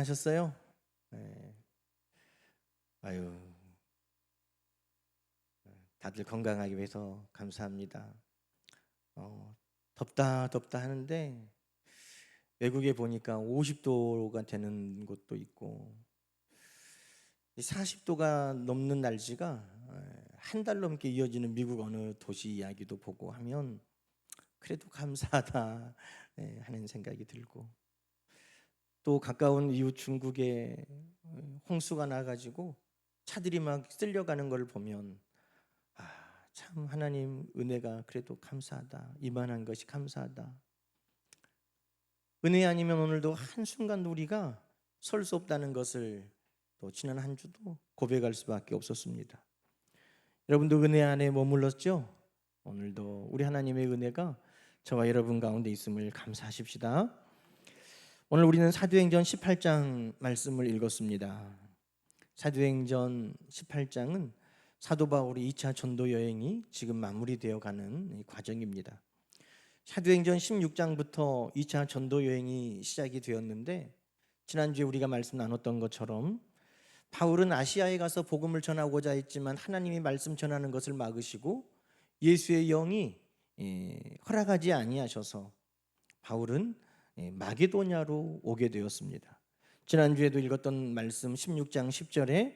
한잔하셨어요? 네. 아유, 다들 건강하기 위해서 감사합니다. 덥다 하는데 외국에 보니까 50도가 되는 곳도 있고 40도가 넘는 날씨가 한 달 넘게 이어지는 미국 어느 도시 이야기도 보고 하면 그래도 감사하다 하는 생각이 들고, 또 가까운 이웃 중국에 홍수가 나가지고 차들이 막 쓸려가는 걸 보면 참 하나님 은혜가 그래도 감사하다, 이만한 것이 감사하다. 은혜 아니면 오늘도 한순간도 우리가 설 수 없다는 것을 또 지난 한 주도 고백할 수밖에 없었습니다. 여러분도 은혜 안에 머물렀죠? 오늘도 우리 하나님의 은혜가 저와 여러분 가운데 있음을 감사하십시다. 오늘 우리는 사도행전 18장 말씀을 읽었습니다. 사도행전 18장은 사도 바울의 2차 전도 여행이 지금 마무리되어 가는 과정입니다. 사도행전 16장부터 2차 전도 여행이 시작이 되었는데, 지난주에 우리가 말씀 나눴던 것처럼 바울은 아시아에 가서 복음을 전하고자 했지만 하나님이 말씀 전하는 것을 막으시고 예수의 영이 허락하지 아니하셔서 바울은 마게도냐로 오게 되었습니다. 지난주에도 읽었던 말씀 16장 10절에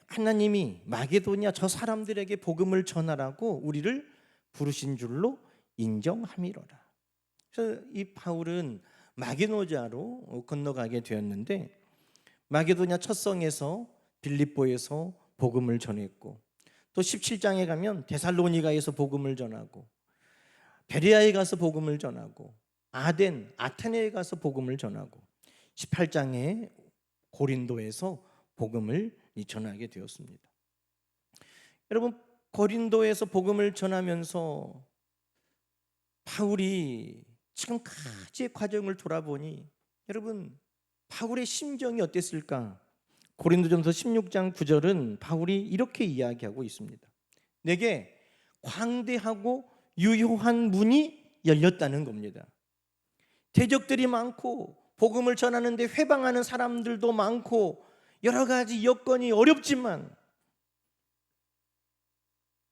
하나님이 마게도냐 저 사람들에게 복음을 전하라고 우리를 부르신 줄로 인정함이로라. 그래서 이 바울은 마게도냐로 건너가게 되었는데, 마게도냐 첫 성에서 빌립보에서 복음을 전했고, 또 17장에 가면 데살로니가에서 복음을 전하고, 베레아에 가서 복음을 전하고, 아테네에 가서 복음을 전하고, 18장에 고린도에서 복음을 전하게 되었습니다. 여러분, 고린도에서 복음을 전하면서 바울이 지금까지의 과정을 돌아보니 여러분, 바울의 심정이 어땠을까? 고린도전서 16장 9절은 바울이 이렇게 이야기하고 있습니다. 내게 광대하고 유효한 문이 열렸다는 겁니다. 대적들이 많고 복음을 전하는데 회방하는 사람들도 많고 여러 가지 여건이 어렵지만,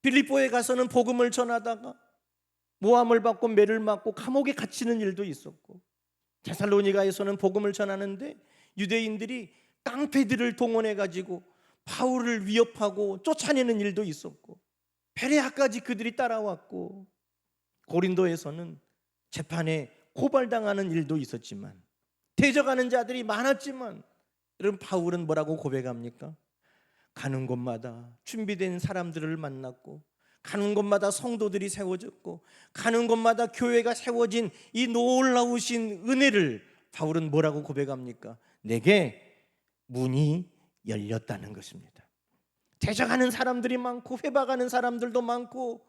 빌립보에 가서는 복음을 전하다가 모함을 받고 매를 맞고 감옥에 갇히는 일도 있었고, 데살로니가에서는 복음을 전하는데 유대인들이 깡패들을 동원해 가지고 바울을 위협하고 쫓아내는 일도 있었고, 베레아까지 그들이 따라왔고, 고린도에서는 재판에 고발당하는 일도 있었지만, 대적하는 자들이 많았지만, 여러분 바울은 뭐라고 고백합니까? 가는 곳마다 준비된 사람들을 만났고, 가는 곳마다 성도들이 세워졌고, 가는 곳마다 교회가 세워진 이 놀라우신 은혜를 바울은 뭐라고 고백합니까? 내게 문이 열렸다는 것입니다. 대적하는 사람들이 많고 회박하는 사람들도 많고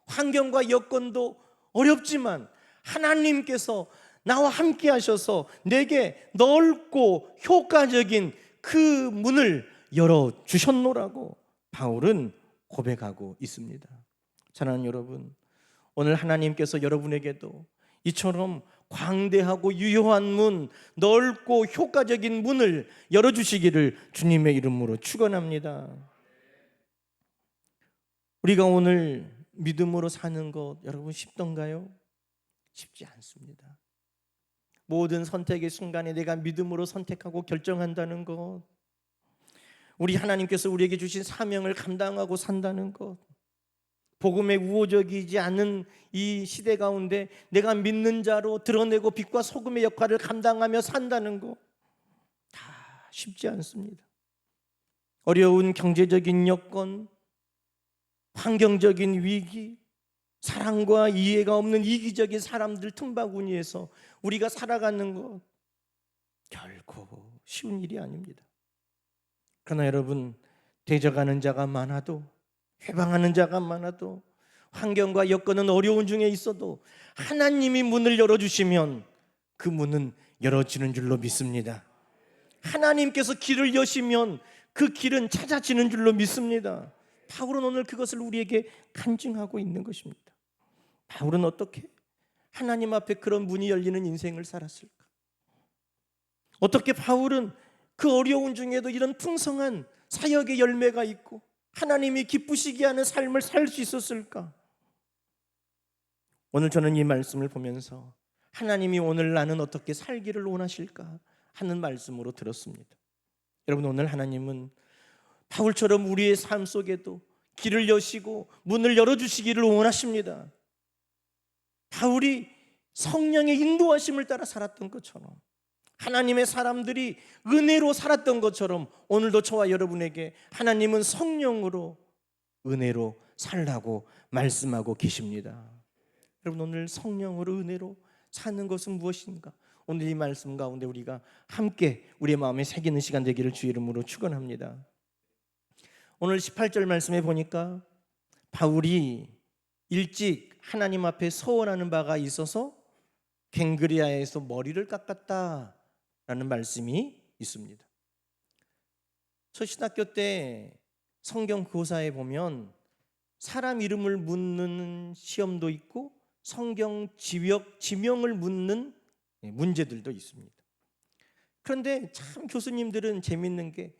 환경과 여건도 어렵지만 하나님께서 나와 함께 하셔서 내게 넓고 효과적인 그 문을 열어주셨노라고 바울은 고백하고 있습니다. 사랑하는 여러분, 오늘 하나님께서 여러분에게도 이처럼 광대하고 유효한 문, 넓고 효과적인 문을 열어주시기를 주님의 이름으로 축원합니다. 우리가 오늘 믿음으로 사는 것 여러분 쉽던가요? 쉽지 않습니다. 모든 선택의 순간에 내가 믿음으로 선택하고 결정한다는 것, 우리 하나님께서 우리에게 주신 사명을 감당하고 산다는 것, 복음에 우호적이지 않은 이 시대 가운데 내가 믿는 자로 드러내고 빛과 소금의 역할을 감당하며 산다는 것, 다 쉽지 않습니다. 어려운 경제적인 여건, 환경적인 위기, 사랑과 이해가 없는 이기적인 사람들 틈바구니에서 우리가 살아가는 것 결코 쉬운 일이 아닙니다. 그러나 여러분, 대적하는 자가 많아도, 회방하는 자가 많아도, 환경과 여건은 어려운 중에 있어도 하나님이 문을 열어주시면 그 문은 열어지는 줄로 믿습니다. 하나님께서 길을 여시면 그 길은 찾아지는 줄로 믿습니다. 바울은 오늘 그것을 우리에게 간증하고 있는 것입니다. 바울은 어떻게 하나님 앞에 그런 문이 열리는 인생을 살았을까? 어떻게 바울은 그 어려운 중에도 이런 풍성한 사역의 열매가 있고 하나님이 기쁘시게 하는 삶을 살 수 있었을까? 오늘 저는 이 말씀을 보면서 하나님이 오늘 나는 어떻게 살기를 원하실까 하는 말씀으로 들었습니다. 여러분, 오늘 하나님은 바울처럼 우리의 삶 속에도 길을 여시고 문을 열어주시기를 원하십니다. 바울이 성령의 인도하심을 따라 살았던 것처럼, 하나님의 사람들이 은혜로 살았던 것처럼 오늘도 저와 여러분에게 하나님은 성령으로 은혜로 살라고 말씀하고 계십니다. 여러분, 오늘 성령으로 은혜로 사는 것은 무엇인가? 오늘 이 말씀 가운데 우리가 함께 우리의 마음에 새기는 시간 되기를 주의 이름으로 축원합니다. 오늘 18절 말씀에 보니까 바울이 일찍 하나님 앞에 서원하는 바가 있어서 갱그리아에서 머리를 깎았다라는 말씀이 있습니다. 저 신학교 때 성경 교사에 보면 사람 이름을 묻는 시험도 있고 성경 지명을 묻는 문제들도 있습니다. 그런데 참 교수님들은 재밌는 게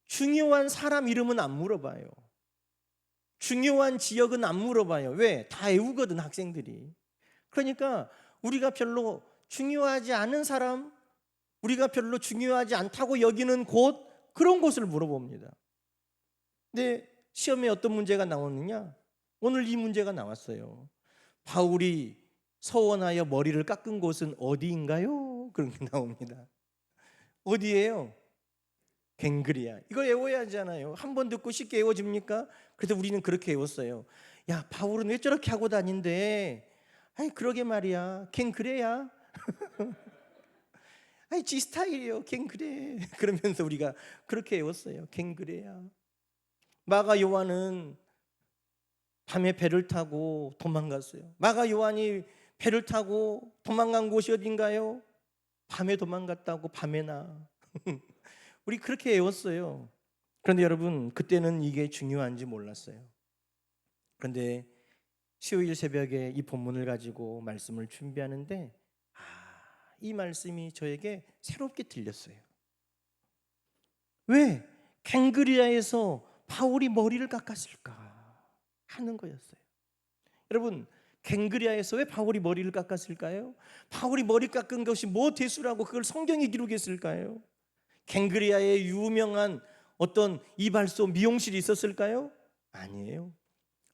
중요한 사람 이름은 안 물어봐요. 중요한 지역은 안 물어봐요. 왜? 다 외우거든, 학생들이. 그러니까 우리가 별로 중요하지 않은 사람, 우리가 별로 중요하지 않다고 여기는 곳, 그런 곳을 물어봅니다. 근데 시험에 어떤 문제가 나오느냐? 오늘 이 문제가 나왔어요. 바울이 서원하여 머리를 깎은 곳은 어디인가요? 그런 게 나옵니다. 어디예요? 갱그리아. 이거 외워야 하잖아요. 한 번 듣고 쉽게 외워집니까? 그래서 우리는 그렇게 외웠어요. 야, 바울은 왜 저렇게 하고 다닌대? 아이, 그러게 말이야. 갱그레야. 아이, 지 스타일이요. 갱그레. 그러면서 우리가 그렇게 외웠어요. 갱그레야. 마가 요한은 밤에 배를 타고 도망갔어요. 마가 요한이 배를 타고 도망간 곳이 어딘가요? 밤에 도망갔다고, 밤에나. 우리 그렇게 외웠어요. 그런데 여러분, 그때는 이게 중요한지 몰랐어요. 그런데 수요일 새벽에 이 본문을 가지고 말씀을 준비하는데 이 말씀이 저에게 새롭게 들렸어요. 왜 갱그리아에서 바울이 머리를 깎았을까 하는 거였어요. 여러분, 갱그리아에서 왜 바울이 머리를 깎았을까요? 바울이 머리 깎은 것이 뭐 대수라고 그걸 성경에 기록했을까요? 갱그리아에 유명한 어떤 이발소 미용실이 있었을까요? 아니에요.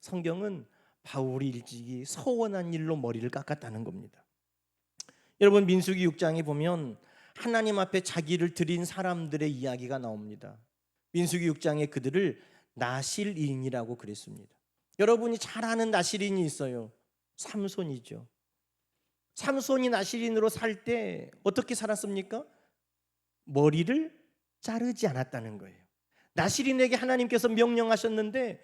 성경은 바울이 일찍이 서원한 일로 머리를 깎았다는 겁니다. 여러분, 민수기 6장에 보면 하나님 앞에 자기를 드린 사람들의 이야기가 나옵니다. 민수기 6장에 그들을 나실인이라고 그랬습니다. 여러분이 잘 아는 나실인이 있어요. 삼손이죠. 삼손이 나실인으로 살 때 어떻게 살았습니까? 머리를 자르지 않았다는 거예요. 나실인에게 하나님께서 명령하셨는데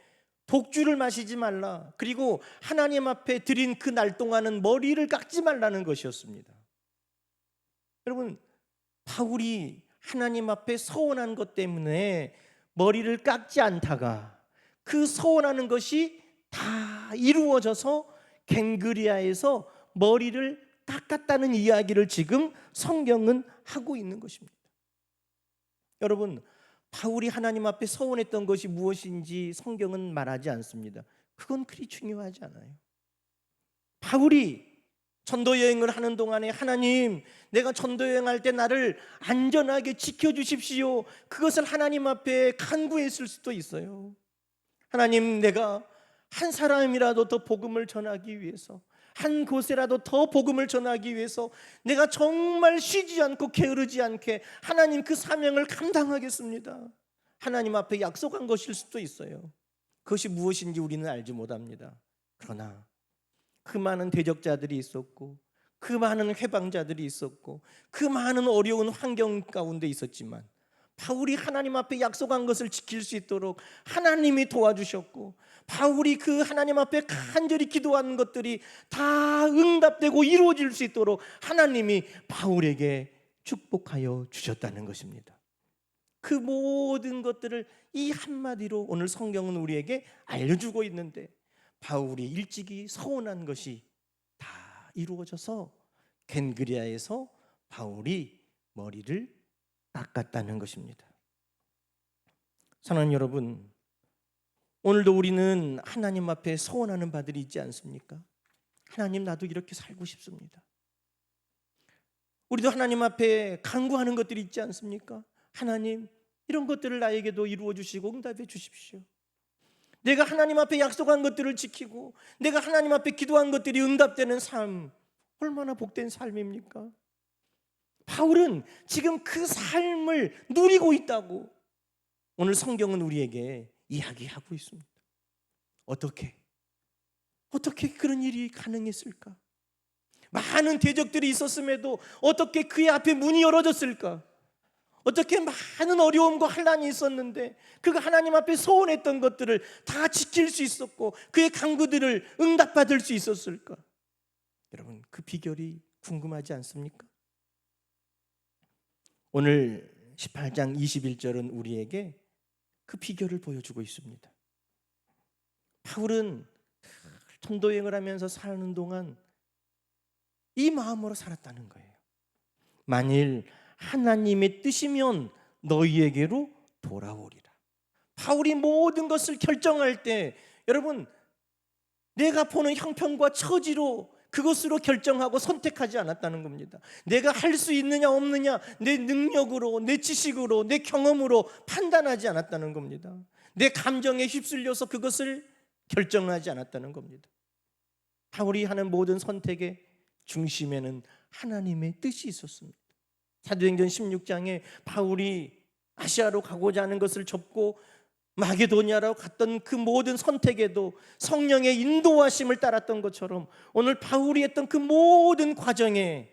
독주를 마시지 말라, 그리고 하나님 앞에 드린 그 날 동안은 머리를 깎지 말라는 것이었습니다. 여러분, 바울이 하나님 앞에 서원한 것 때문에 머리를 깎지 않다가 그 서원하는 것이 다 이루어져서 갱그리아에서 머리를 깎았다는 이야기를 지금 성경은 하고 있는 것입니다. 여러분, 바울이 하나님 앞에 서원했던 것이 무엇인지 성경은 말하지 않습니다. 그건 그리 중요하지 않아요. 바울이 전도 여행을 하는 동안에 하나님, 내가 전도 여행할 때 나를 안전하게 지켜주십시오, 그것을 하나님 앞에 간구했을 수도 있어요. 하나님, 내가 한 사람이라도 더 복음을 전하기 위해서, 한 곳에라도 더 복음을 전하기 위해서 내가 정말 쉬지 않고 게으르지 않게 하나님 그 사명을 감당하겠습니다. 하나님 앞에 약속한 것일 수도 있어요. 그것이 무엇인지 우리는 알지 못합니다. 그러나 그 많은 대적자들이 있었고, 그 많은 회방자들이 있었고, 그 많은 어려운 환경 가운데 있었지만 바울이 하나님 앞에 약속한 것을 지킬 수 있도록 하나님이 도와주셨고, 바울이 그 하나님 앞에 간절히 기도하는 것들이 다 응답되고 이루어질 수 있도록 하나님이 바울에게 축복하여 주셨다는 것입니다. 그 모든 것들을 이 한마디로 오늘 성경은 우리에게 알려주고 있는데, 바울이 일찍이 서원한 것이 다 이루어져서 겐그리아에서 바울이 머리를 깎았다는 것입니다. 사랑하는 여러분, 오늘도 우리는 하나님 앞에 소원하는 바들이 있지 않습니까? 하나님, 나도 이렇게 살고 싶습니다. 우리도 하나님 앞에 간구하는 것들이 있지 않습니까? 하나님, 이런 것들을 나에게도 이루어 주시고 응답해 주십시오. 내가 하나님 앞에 약속한 것들을 지키고 내가 하나님 앞에 기도한 것들이 응답되는 삶, 얼마나 복된 삶입니까? 바울은 지금 그 삶을 누리고 있다고 오늘 성경은 우리에게 이야기하고 있습니다. 어떻게 그런 일이 가능했을까? 많은 대적들이 있었음에도 어떻게 그의 앞에 문이 열어졌을까? 어떻게 많은 어려움과 환난이 있었는데 그가 하나님 앞에 소원했던 것들을 다 지킬 수 있었고 그의 간구들을 응답받을 수 있었을까? 여러분, 그 비결이 궁금하지 않습니까? 오늘 18장 21절은 우리에게 그 비결을 보여주고 있습니다. 바울은 전도여행을 하면서 사는 동안 이 마음으로 살았다는 거예요. 만일 하나님의 뜻이면 너희에게로 돌아오리라. 바울이 모든 것을 결정할 때 여러분, 내가 보는 형편과 처지로 그것으로 결정하고 선택하지 않았다는 겁니다. 내가 할 수 있느냐 없느냐, 내 능력으로, 내 지식으로, 내 경험으로 판단하지 않았다는 겁니다. 내 감정에 휩쓸려서 그것을 결정하지 않았다는 겁니다. 바울이 하는 모든 선택의 중심에는 하나님의 뜻이 있었습니다. 사도행전 16장에 바울이 아시아로 가고자 하는 것을 접고 마게도냐로 갔던 그 모든 선택에도 성령의 인도하심을 따랐던 것처럼 오늘 바울이 했던 그 모든 과정에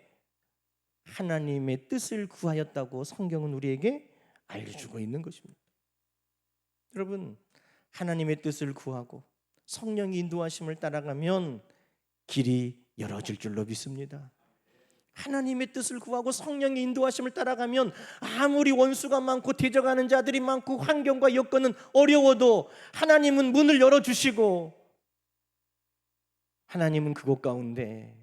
하나님의 뜻을 구하였다고 성경은 우리에게 알려주고 있는 것입니다. 여러분, 하나님의 뜻을 구하고 성령의 인도하심을 따라가면 길이 열어질 줄로 믿습니다. 하나님의 뜻을 구하고 성령의 인도하심을 따라가면 아무리 원수가 많고 대적하는 자들이 많고 환경과 여건은 어려워도 하나님은 문을 열어주시고 하나님은 그곳 가운데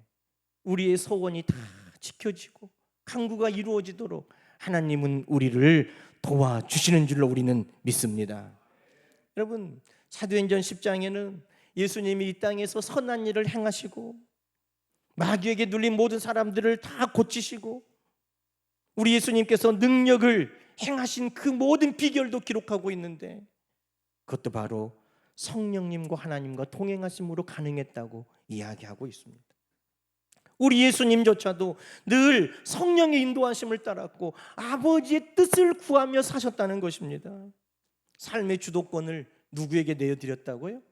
우리의 소원이 다 지켜지고 간구가 이루어지도록 하나님은 우리를 도와주시는 줄로 우리는 믿습니다. 여러분, 사도행전 10장에는 예수님이 이 땅에서 선한 일을 행하시고 마귀에게 눌린 모든 사람들을 다 고치시고 우리 예수님께서 능력을 행하신 그 모든 비결도 기록하고 있는데 그것도 바로 성령님과 하나님과 동행하심으로 가능했다고 이야기하고 있습니다. 우리 예수님조차도 늘 성령의 인도하심을 따랐고 아버지의 뜻을 구하며 사셨다는 것입니다. 삶의 주도권을 누구에게 내어드렸다고요?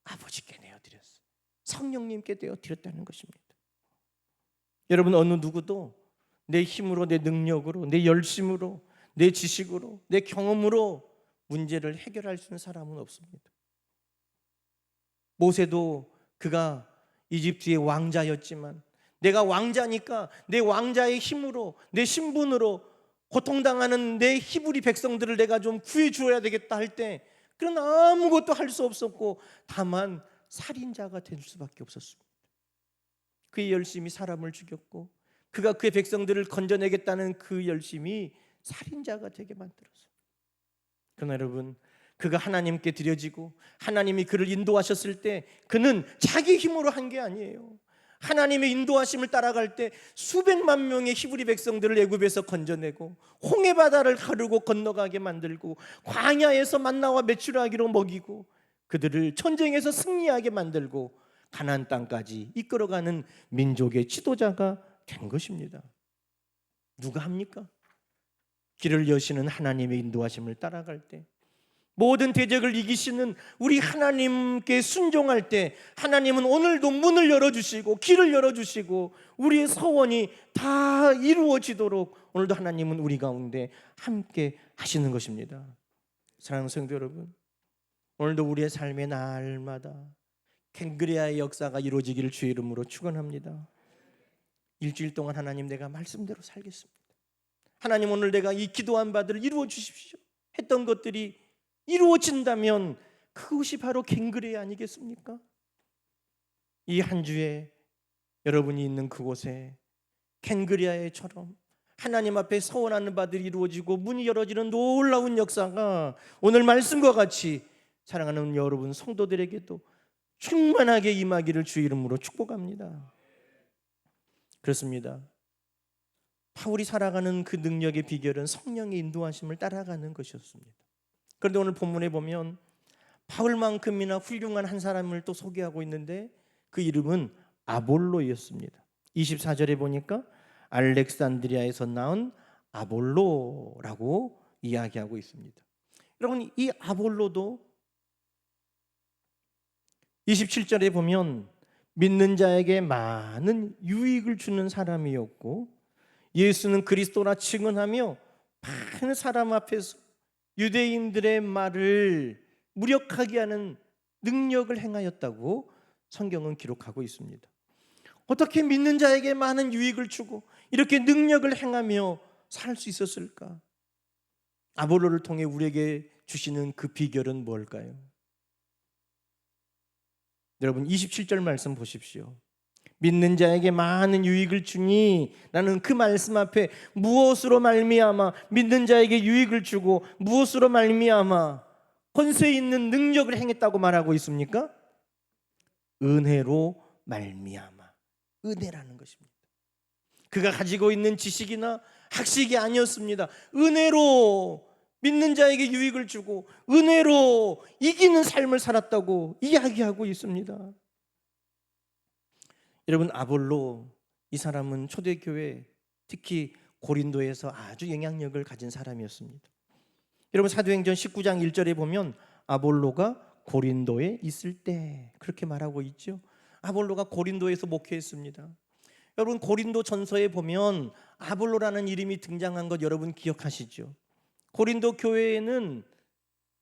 아버지께 내어드렸어요. 성령님께 내어드렸다는 것입니다. 여러분, 어느 누구도 내 힘으로, 내 능력으로, 내 열심으로, 내 지식으로, 내 경험으로 문제를 해결할 수 있는 사람은 없습니다. 모세도 그가 이집트의 왕자였지만 내가 왕자니까 내 왕자의 힘으로, 내 신분으로 고통당하는 내 히브리 백성들을 내가 좀 구해주어야 되겠다 할 때 그런 아무것도 할 수 없었고 다만 살인자가 될 수밖에 없었습니다. 그의 열심이 사람을 죽였고 그가 그의 백성들을 건져내겠다는 그 열심이 살인자가 되게 만들었어요. 그러나 여러분, 그가 하나님께 드려지고 하나님이 그를 인도하셨을 때 그는 자기 힘으로 한 게 아니에요. 하나님의 인도하심을 따라갈 때 수백만 명의 히브리 백성들을 애굽에서 건져내고 홍해 바다를 가르고 건너가게 만들고 광야에서 만나와 메추라기로 먹이고 그들을 전쟁에서 승리하게 만들고 가나안 땅까지 이끌어가는 민족의 지도자가 된 것입니다. 누가 합니까? 길을 여시는 하나님의 인도하심을 따라갈 때 모든 대적을 이기시는 우리 하나님께 순종할 때 하나님은 오늘도 문을 열어주시고 길을 열어주시고 우리의 소원이 다 이루어지도록 오늘도 하나님은 우리 가운데 함께 하시는 것입니다. 사랑하는 성도 여러분, 오늘도 우리의 삶의 날마다 캥그리아의 역사가 이루어지기를 주의 이름으로 축원합니다. 일주일 동안 하나님, 내가 말씀대로 살겠습니다. 하나님, 오늘 내가 이 기도한 바들을 이루어 주십시오 했던 것들이 이루어진다면 그것이 바로 캥그리아 아니겠습니까? 이 한 주에 여러분이 있는 그곳에 캥그리아처럼 하나님 앞에 서원하는 바들이 이루어지고 문이 열어지는 놀라운 역사가 오늘 말씀과 같이 사랑하는 여러분 성도들에게도 충만하게 임하기를 주의 이름으로 축복합니다. 그렇습니다. 바울이 살아가는 그 능력의 비결은 성령의 인도하심을 따라가는 것이었습니다. 그런데 오늘 본문에 보면 바울만큼이나 훌륭한 한 사람을 또 소개하고 있는데 그 이름은 아볼로였습니다. 24절에 보니까 알렉산드리아에서 나온 아볼로라고 이야기하고 있습니다. 여러분, 이 아볼로도 27절에 보면 믿는 자에게 많은 유익을 주는 사람이었고 예수는 그리스도라 증언하며 많은 사람 앞에서 유대인들의 말을 무력하게 하는 능력을 행하였다고 성경은 기록하고 있습니다. 어떻게 믿는 자에게 많은 유익을 주고 이렇게 능력을 행하며 살 수 있었을까? 아볼로를 통해 우리에게 주시는 그 비결은 뭘까요? 여러분 27절 말씀 보십시오. 믿는 자에게 많은 유익을 주니 라는 그 말씀 앞에 무엇으로 말미암아 믿는 자에게 유익을 주고 무엇으로 말미암아 권세 있는 능력을 행했다고 말하고 있습니까? 은혜로 말미암아. 은혜라는 것입니다. 그가 가지고 있는 지식이나 학식이 아니었습니다. 은혜로 믿는 자에게 유익을 주고 은혜로 이기는 삶을 살았다고 이야기하고 있습니다. 여러분, 아볼로 이 사람은 초대교회 특히 고린도에서 아주 영향력을 가진 사람이었습니다. 여러분, 사도행전 19장 1절에 보면 아볼로가 고린도에 있을 때 그렇게 말하고 있죠. 아볼로가 고린도에서 목회했습니다. 여러분, 고린도 전서에 보면 아볼로라는 이름이 등장한 것 여러분 기억하시죠? 고린도 교회에는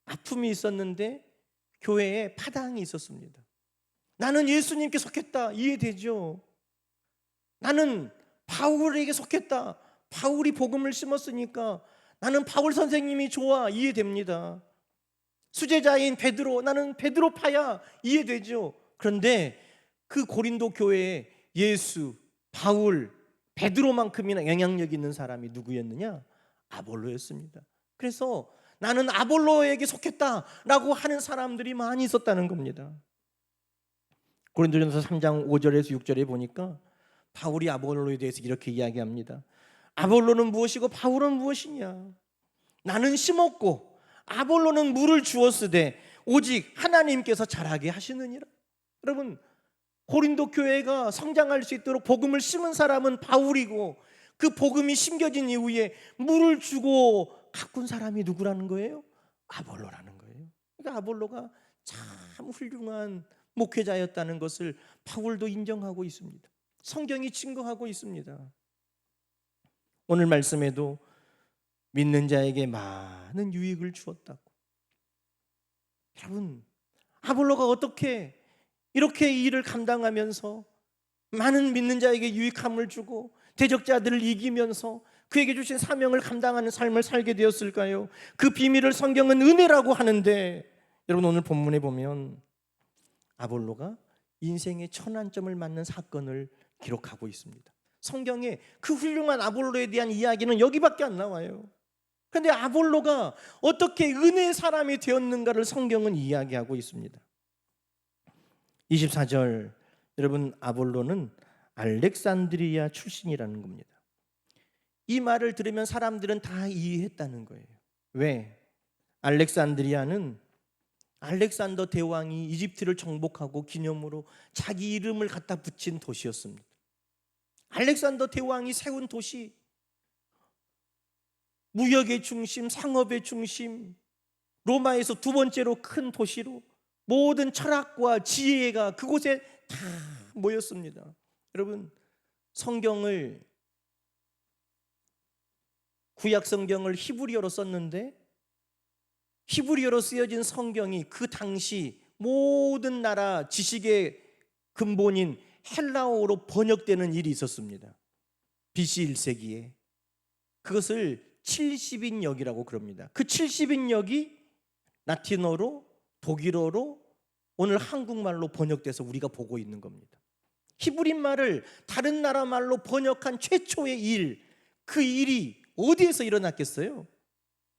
아픔이 있었는데 교회에 파당이 있었습니다. 나는 예수님께 속했다, 이해되죠? 나는 바울에게 속했다, 바울이 복음을 심었으니까 나는 바울 선생님이 좋아, 이해됩니다. 수제자인 베드로, 나는 베드로파야, 이해되죠? 그런데 그 고린도 교회에 예수, 바울, 베드로만큼이나 영향력 있는 사람이 누구였느냐? 아볼로였습니다. 그래서 나는 아볼로에게 속했다라고 하는 사람들이 많이 있었다는 겁니다. 고린도전서 3장 5절에서 6절에 보니까 바울이 아볼로에 대해서 이렇게 이야기합니다. 아볼로는 무엇이고 바울은 무엇이냐? 나는 심었고 아볼로는 물을 주었으되 오직 하나님께서 자라게 하시느니라. 여러분, 고린도 교회가 성장할 수 있도록 복음을 심은 사람은 바울이고 그 복음이 심겨진 이후에 물을 주고 가꾼 사람이 누구라는 거예요? 아볼로라는 거예요. 그러니까 아볼로가 참 훌륭한 목회자였다는 것을 바울도 인정하고 있습니다. 성경이 증거하고 있습니다. 오늘 말씀에도 믿는 자에게 많은 유익을 주었다고. 여러분, 아볼로가 어떻게 이렇게 이 일을 감당하면서 많은 믿는 자에게 유익함을 주고 대적자들을 이기면서 그에게 주신 사명을 감당하는 삶을 살게 되었을까요? 그 비밀을 성경은 은혜라고 하는데, 여러분 오늘 본문에 보면 아볼로가 인생의 천안점을 맞는 사건을 기록하고 있습니다. 성경에 그 훌륭한 아볼로에 대한 이야기는 여기밖에 안 나와요. 그런데 아볼로가 어떻게 은혜의 사람이 되었는가를 성경은 이야기하고 있습니다. 24절, 여러분 아볼로는 알렉산드리아 출신이라는 겁니다. 이 말을 들으면 사람들은 다 이해했다는 거예요. 왜? 알렉산드리아는 알렉산더 대왕이 이집트를 정복하고 기념으로 자기 이름을 갖다 붙인 도시였습니다. 알렉산더 대왕이 세운 도시, 무역의 중심, 상업의 중심, 로마에서 두 번째로 큰 도시로 모든 철학과 지혜가 그곳에 다 모였습니다. 여러분, 성경을, 구약 성경을 히브리어로 썼는데 히브리어로 쓰여진 성경이 그 당시 모든 나라 지식의 근본인 헬라어로 번역되는 일이 있었습니다. BC 1세기에 그것을 70인역이라고 그럽니다. 그 70인역이 라틴어로, 독일어로, 오늘 한국말로 번역돼서 우리가 보고 있는 겁니다. 히브리 말을 다른 나라 말로 번역한 최초의 일, 그 일이 어디에서 일어났겠어요?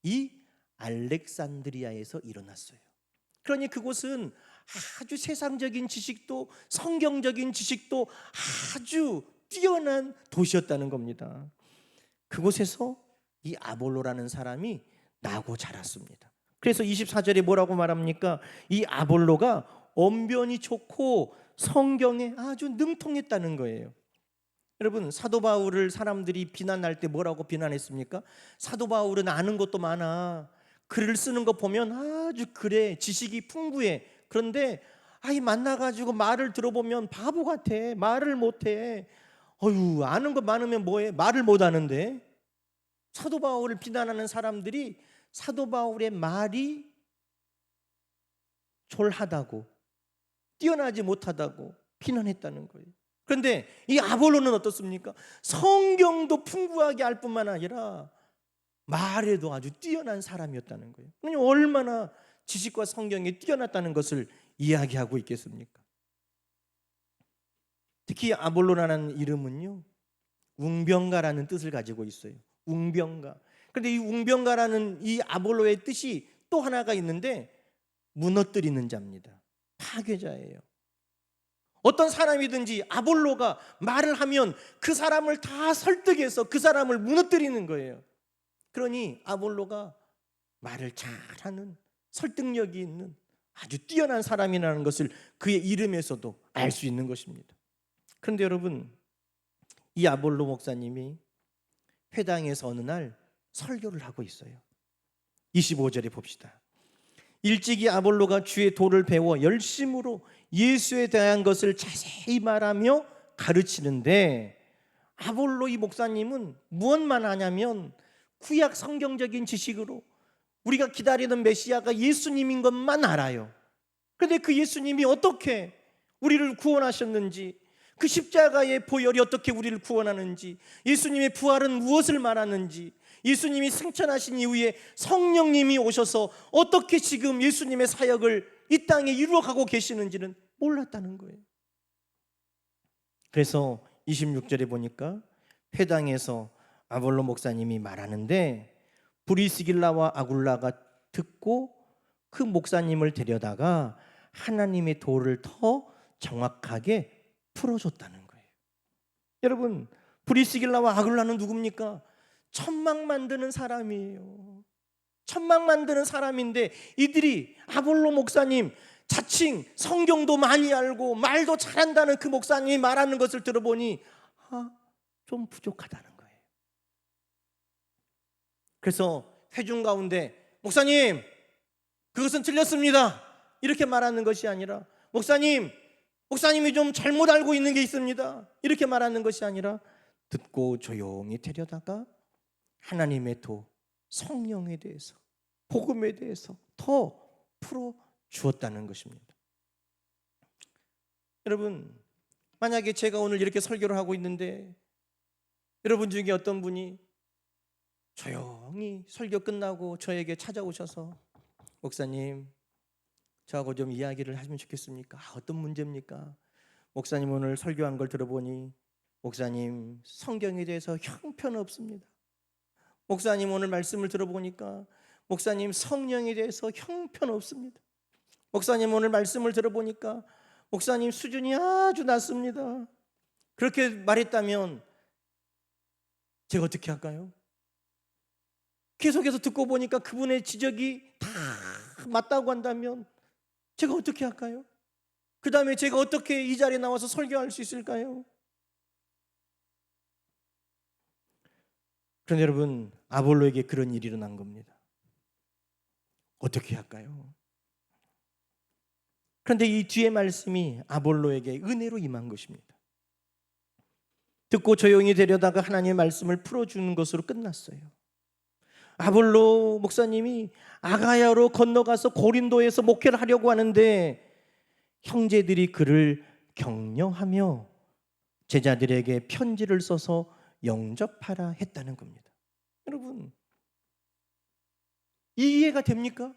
이 알렉산드리아에서 일어났어요. 그러니 그곳은 아주 세상적인 지식도 성경적인 지식도 아주 뛰어난 도시였다는 겁니다. 그곳에서 이 아볼로라는 사람이 나고 자랐습니다. 그래서 24절에 뭐라고 말합니까? 이 아볼로가 언변이 좋고 성경에 아주 능통했다는 거예요. 여러분, 사도 바울을 사람들이 비난할 때 뭐라고 비난했습니까? 사도 바울은 아는 것도 많아. 글을 쓰는 거 보면 아주 그래, 지식이 풍부해. 그런데 만나가지고 말을 들어보면 바보 같아. 말을 못해. 어휴, 아는 거 많으면 뭐해? 말을 못하는데. 사도 바울을 비난하는 사람들이 사도 바울의 말이 졸하다고, 뛰어나지 못하다고 비난했다는 거예요. 그런데 이 아볼로는 어떻습니까? 성경도 풍부하게 알 뿐만 아니라 말에도 아주 뛰어난 사람이었다는 거예요. 그러니 얼마나 지식과 성경에 뛰어났다는 것을 이야기하고 있겠습니까? 특히 아볼로라는 이름은요, 웅병가라는 뜻을 가지고 있어요. 웅병가. 그런데 이 웅병가라는 이 아볼로의 뜻이 또 하나가 있는데 무너뜨리는 자입니다. 파괴자예요. 어떤 사람이든지 아볼로가 말을 하면 그 사람을 다 설득해서 그 사람을 무너뜨리는 거예요. 그러니 아볼로가 말을 잘하는, 설득력이 있는 아주 뛰어난 사람이라는 것을 그의 이름에서도 알 수 있는 것입니다. 그런데 여러분, 이 아볼로 목사님이 회당에서 어느 날 설교를 하고 있어요. 25절에 봅시다. 일찍이 아볼로가 주의 도를 배워 열심으로 예수에 대한 것을 자세히 말하며 가르치는데, 아볼로 이 목사님은 무엇만 하냐면 구약 성경적인 지식으로 우리가 기다리는 메시아가 예수님인 것만 알아요. 그런데 그 예수님이 어떻게 우리를 구원하셨는지, 그 십자가의 보혈이 어떻게 우리를 구원하는지, 예수님의 부활은 무엇을 말하는지, 예수님이 승천하신 이후에 성령님이 오셔서 어떻게 지금 예수님의 사역을 이 땅에 이루어가고 계시는지는 몰랐다는 거예요. 그래서 26절에 보니까 회당에서 아볼로 목사님이 말하는데, 브리스길라와 아굴라가 듣고 그 목사님을 데려다가 하나님의 도를 더 정확하게 풀어줬다는 거예요. 여러분, 브리스길라와 아굴라는 누굽니까? 천막 만드는 사람이에요. 천막 만드는 사람인데 이들이 아볼로 목사님, 자칭 성경도 많이 알고 말도 잘한다는 그 목사님이 말하는 것을 들어보니 좀 부족하다는 거예요. 그래서 회중 가운데 목사님, 그것은 틀렸습니다, 이렇게 말하는 것이 아니라 목사님이 좀 잘못 알고 있는 게 있습니다, 이렇게 말하는 것이 아니라 듣고 조용히 데려다가 하나님의 도, 성령에 대해서, 복음에 대해서 더 풀어 주었다는 것입니다. 여러분, 만약에 제가 오늘 이렇게 설교를 하고 있는데 여러분 중에 어떤 분이 조용히 설교 끝나고 저에게 찾아오셔서 목사님, 저하고 좀 이야기를 하시면 좋겠습니까? 어떤 문제입니까? 목사님 오늘 설교한 걸 들어보니 목사님 성경에 대해서 형편없습니다. 목사님 오늘 말씀을 들어보니까 목사님 성령에 대해서 형편없습니다. 목사님 오늘 말씀을 들어보니까 목사님 수준이 아주 낮습니다. 그렇게 말했다면 제가 어떻게 할까요? 계속해서 듣고 보니까 그분의 지적이 다 맞다고 한다면 제가 어떻게 할까요? 그 다음에 제가 어떻게 이 자리에 나와서 설교할 수 있을까요? 그런데 여러분, 아볼로에게 그런 일이 일어난 겁니다. 어떻게 할까요? 그런데 이 뒤에 말씀이 아볼로에게 은혜로 임한 것입니다. 듣고 조용히 데려다가 하나님의 말씀을 풀어주는 것으로 끝났어요. 아볼로 목사님이 아가야로 건너가서 고린도에서 목회를 하려고 하는데 형제들이 그를 격려하며 제자들에게 편지를 써서 영접하라 했다는 겁니다. 여러분, 이해가 됩니까?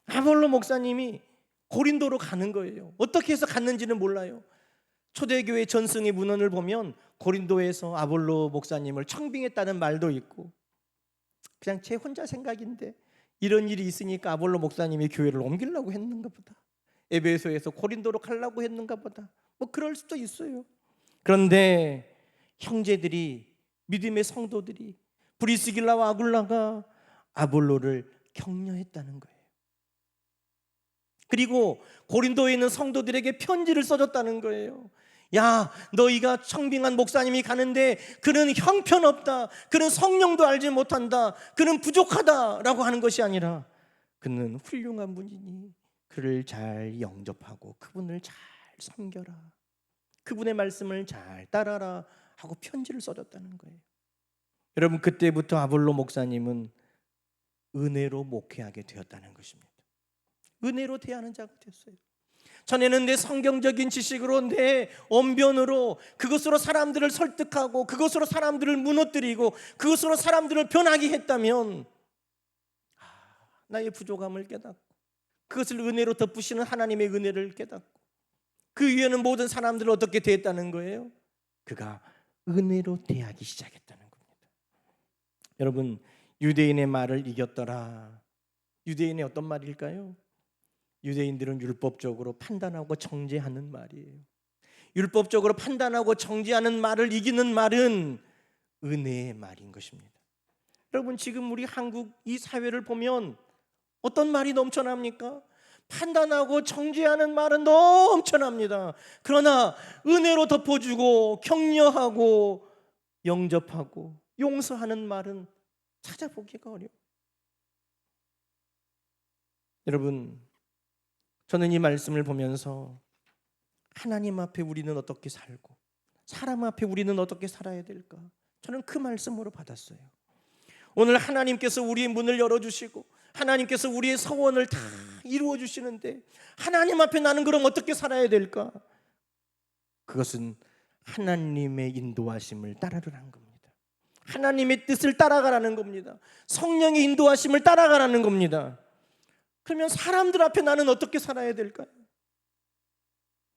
아볼로 목사님이 고린도로 가는 거예요. 어떻게 해서 갔는지는 몰라요. 초대교회 전승의 문헌을 보면 고린도에서 아볼로 목사님을 청빙했다는 말도 있고, 그냥 제 혼자 생각인데 이런 일이 있으니까 아볼로 목사님이 교회를 옮기려고 했는가 보다, 에베소에서 고린도로 가려고 했는가 보다, 뭐 그럴 수도 있어요. 그런데 형제들이, 믿음의 성도들이, 브리스길라와 아굴라가 아볼로를 격려했다는 거예요. 그리고 고린도에 있는 성도들에게 편지를 써줬다는 거예요. 야, 너희가 청빙한 목사님이 가는데 그는 형편없다, 그는 성령도 알지 못한다, 그는 부족하다라고 하는 것이 아니라 그는 훌륭한 분이니 그를 잘 영접하고 그분을 잘 섬겨라, 그분의 말씀을 잘 따라라 하고 편지를 써줬다는 거예요. 여러분, 그때부터 아볼로 목사님은 은혜로 목회하게 되었다는 것입니다. 은혜로 대하는 자가 됐어요. 전에는 내 성경적인 지식으로, 내 언변으로, 그것으로 사람들을 설득하고 그것으로 사람들을 무너뜨리고 그것으로 사람들을 변하게 했다면, 나의 부족함을 깨닫고 그것을 은혜로 덮으시는 하나님의 은혜를 깨닫고 그 위에는 모든 사람들을 어떻게 대했다는 거예요? 그가 은혜로 대하기 시작했다는 겁니다. 여러분, 유대인의 말을 이겼더라. 유대인의 어떤 말일까요? 유대인들은 율법적으로 판단하고 정죄하는 말이에요. 율법적으로 판단하고 정죄하는 말을 이기는 말은 은혜의 말인 것입니다. 여러분, 지금 우리 한국 이 사회를 보면 어떤 말이 넘쳐납니까? 판단하고 정죄하는 말은 넘쳐납니다. 그러나 은혜로 덮어주고 격려하고 영접하고 용서하는 말은 찾아보기가 어려워요. 여러분, 저는 이 말씀을 보면서 하나님 앞에 우리는 어떻게 살고 사람 앞에 우리는 어떻게 살아야 될까, 저는 그 말씀으로 받았어요. 오늘 하나님께서 우리의 문을 열어주시고 하나님께서 우리의 소원을 다 이루어 주시는데 하나님 앞에 나는 그럼 어떻게 살아야 될까? 그것은 하나님의 인도하심을 따르라는 겁니다. 하나님의 뜻을 따라가라는 겁니다. 성령의 인도하심을 따라가라는 겁니다. 그러면 사람들 앞에 나는 어떻게 살아야 될까요?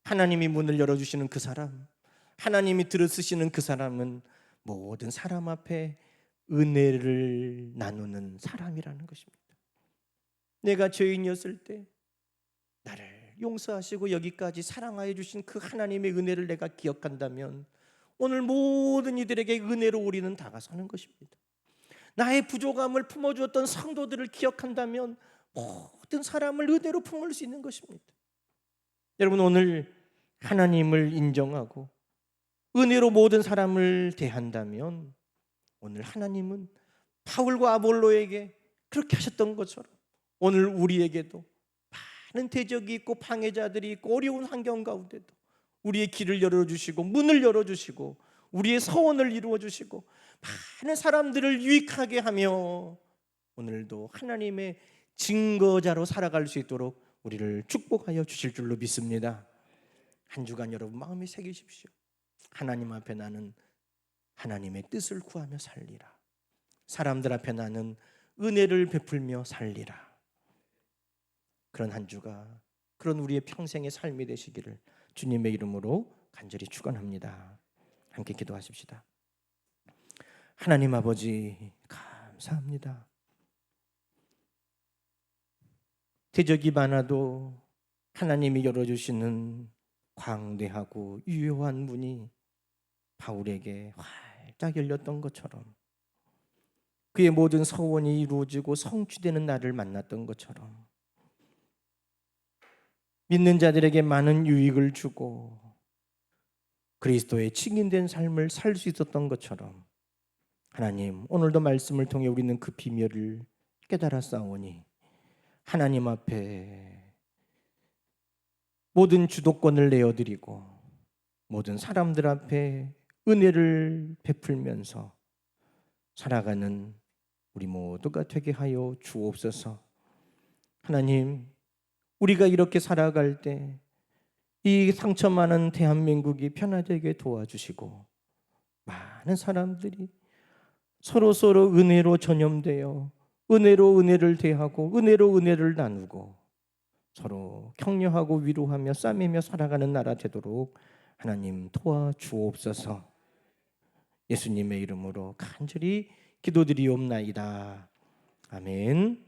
하나님이 문을 열어주시는 그 사람, 하나님이 들어쓰시는 그 사람은 모든 사람 앞에 은혜를 나누는 사람이라는 것입니다. 내가 죄인이었을 때 나를 용서하시고 여기까지 사랑하여 주신 그 하나님의 은혜를 내가 기억한다면 오늘 모든 이들에게 은혜로 우리는 다가서는 것입니다. 나의 부족함을 품어주었던 성도들을 기억한다면 모든 사람을 은혜로 품을 수 있는 것입니다. 여러분, 오늘 하나님을 인정하고 은혜로 모든 사람을 대한다면 오늘 하나님은 바울과 아볼로에게 그렇게 하셨던 것처럼 오늘 우리에게도 많은 대적이 있고 방해자들이 있고 어려운 환경 가운데도 우리의 길을 열어주시고 문을 열어주시고 우리의 소원을 이루어주시고 많은 사람들을 유익하게 하며 오늘도 하나님의 증거자로 살아갈 수 있도록 우리를 축복하여 주실 줄로 믿습니다. 한 주간 여러분 마음에 새기십시오. 하나님 앞에 나는 하나님의 뜻을 구하며 살리라. 사람들 앞에 나는 은혜를 베풀며 살리라. 그런 한 주가, 그런 우리의 평생의 삶이 되시기를 주님의 이름으로 간절히 축원합니다. 함께 기도하십시다. 하나님 아버지, 감사합니다. 대적이 많아도 하나님이 열어주시는 광대하고 유효한 문이 바울에게 활짝 열렸던 것처럼, 그의 모든 소원이 이루어지고 성취되는 날을 만났던 것처럼, 믿는 자들에게 많은 유익을 주고 그리스도의 증인된 삶을 살 수 있었던 것처럼, 하나님, 오늘도 말씀을 통해 우리는 그 비밀을 깨달았사오니 하나님 앞에 모든 주도권을 내어드리고 모든 사람들 앞에 은혜를 베풀면서 살아가는 우리 모두가 되게 하여 주옵소서. 하나님, 우리가 이렇게 살아갈 때 이 상처 많은 대한민국이 편하게 도와주시고 많은 사람들이 서로 은혜로 전염되어 은혜로 은혜를 대하고 은혜로 은혜를 나누고 서로 격려하고 위로하며 싸매며 살아가는 나라 되도록 하나님 도와주옵소서. 예수님의 이름으로 간절히 기도드리옵나이다. 아멘.